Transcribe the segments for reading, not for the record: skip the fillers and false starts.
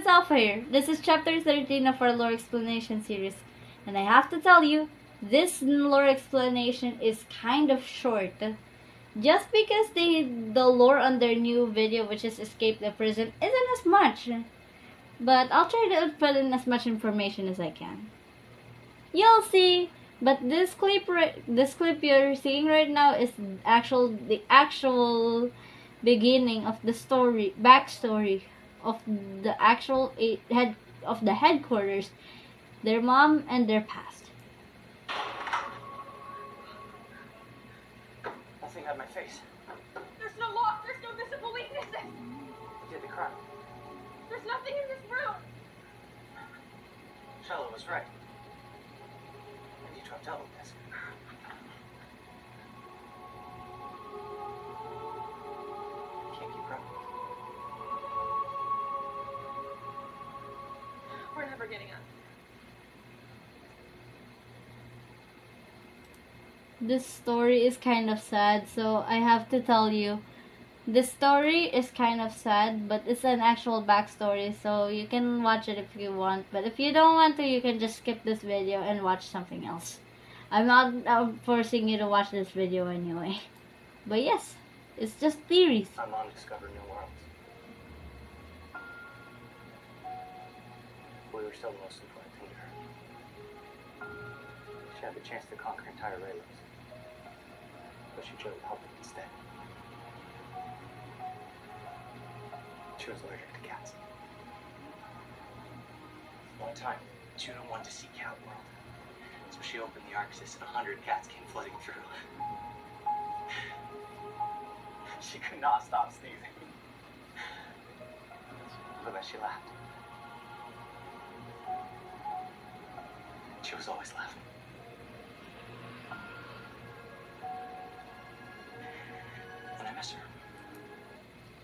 Alpha here. This is chapter 13 of our lore explanation series. And I have to tell you, this lore explanation is kind of short. Just because the lore on their new video, which is Escape the Prison, isn't as much. But I'll try to put in as much information as I can. You'll see. But this clip you're seeing right now is the actual beginning of the backstory of the actual headquarters, their mom and their past. Nothing had my face. There's no lock. There's no visible weaknesses. I did the crime. There's nothing in this room. Shiloh was right. I need to have dealt with this. Can't keep running. We're never getting up. This story is kind of sad, so I have to tell you. This story is kind of sad, but it's an actual backstory, so you can watch it if you want. But if you don't want to, you can just skip this video and watch something else. I'm not forcing you to watch this video anyway. But yes, it's just theories. My mom discovered new worlds. We were still most important thing to her. She had the chance to conquer entire Raylos, but she chose to help them instead. She was allergic to cats. One time, Juno wanted to see Cat World, so she opened the Arxis and 100 cats came flooding through. She could not stop sneezing. But then she laughed. She was always laughing. And I miss her.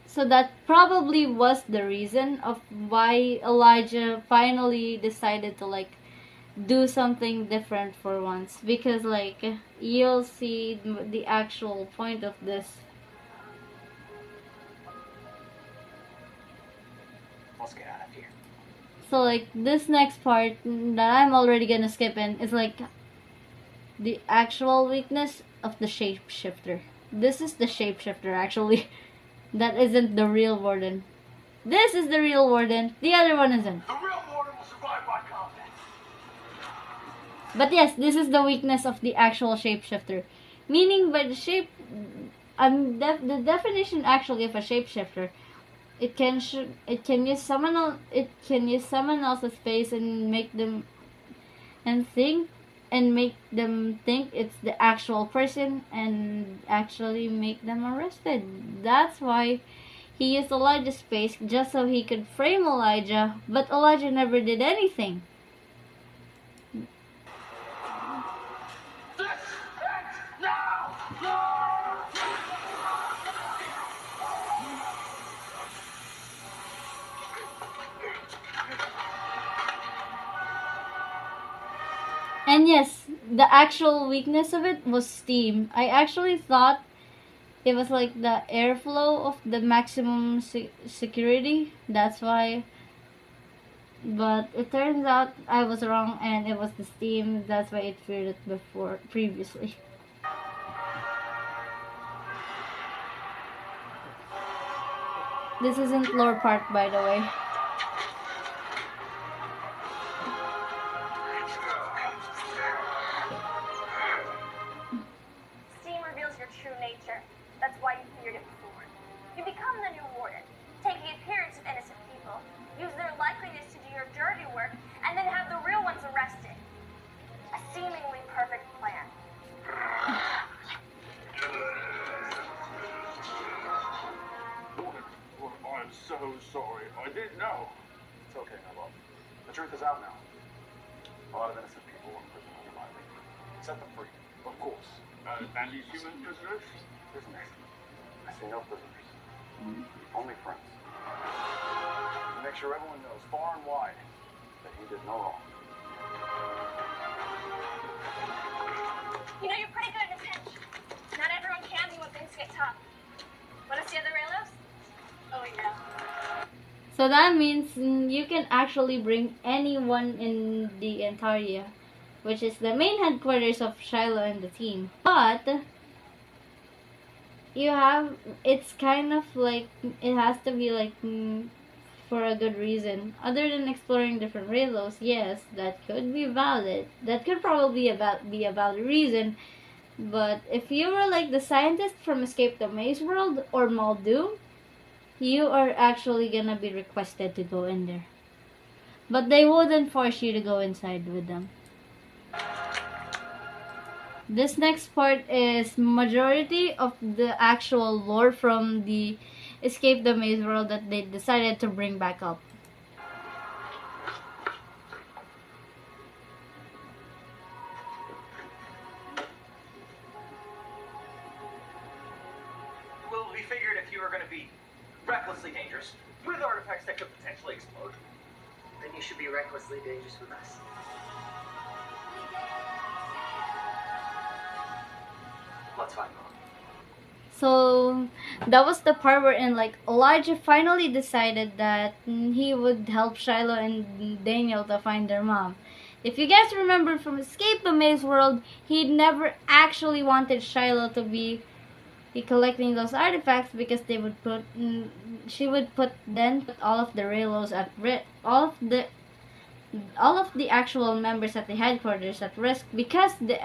So that probably was the reason of why Elijah finally decided to do something different for once, because you'll see the actual point of this. Let's get out of here. So this next part that I'm already gonna skip in is the actual weakness of the shapeshifter. This is the shapeshifter actually. That isn't the real warden. This is the real warden. The other one isn't. The real warden will survive my confidence. But yes, this is the weakness of the actual shapeshifter. Meaning by the the definition actually of a shapeshifter, it can use someone else's face and make them make them think it's the actual person and actually make them arrested. That's why he used Elijah's face just so he could frame Elijah, but Elijah never did anything. This ends now! And yes, the actual weakness of it was steam. I actually thought it was the airflow of the maximum security. That's why. But it turns out I was wrong and it was the steam. That's why it feared it previously. This isn't lore part, by the way. True nature. That's why you feared it before. You become the new warden, take the appearance of innocent people, use their likeliness to do your dirty work, and then have the real ones arrested. A seemingly perfect plan. I'm so sorry. I didn't know. It's okay, my love. The truth is out now. A lot of innocent people were in prison under my lead. Set them free. Of course. And these human prisoners? Prisoners? I see no prisoners. Only friends. To make sure everyone knows, far and wide, that he did no wrong. You know, you're pretty good in a pinch. Not everyone can be when things get tough. Want to see other Raylos? Oh, yeah. So that means you can actually bring anyone in the Antaria, which is the main headquarters of Shiloh and the team. But you have, it's kind of like, it has to be like for a good reason. Other than exploring different railroads, yes, that could be valid. That could probably be a valid reason. But if you were like the scientist from Escape the Maze World or Muldoon, you are actually gonna be requested to go in there. But they wouldn't force you to go inside with them. This next part is majority of the actual lore from the Escape the Maze World that they decided to bring back up. Well, we figured if you were going to be recklessly dangerous with artifacts that could potentially explode, then you should be recklessly dangerous with us. Let's find Mom. So that was the part wherein like Elijah finally decided that he would help Shiloh and Daniel to find their mom. If you guys remember from Escape the Maze World, he never actually wanted Shiloh to be collecting those artifacts because they would put she would put all of the railroads at risk, all of the actual members at the headquarters at risk because the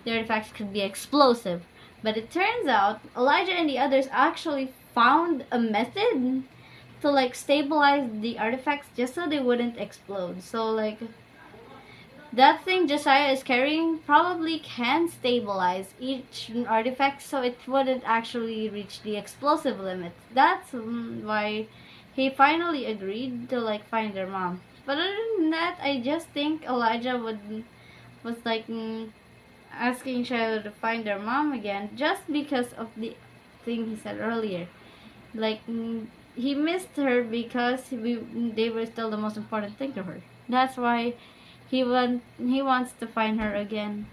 artifacts could be explosive. But it turns out Elijah and the others actually found a method to like stabilize the artifacts just so they wouldn't explode. So like that thing Josiah is carrying probably can stabilize each artifact so it wouldn't actually reach the explosive limit. That's why he finally agreed to like find their mom. But other than that, I just think Elijah was like asking Shiloh to find their mom again just because of the thing he said earlier. Like he missed her because they were still the most important thing to her. That's why he wants to find her again.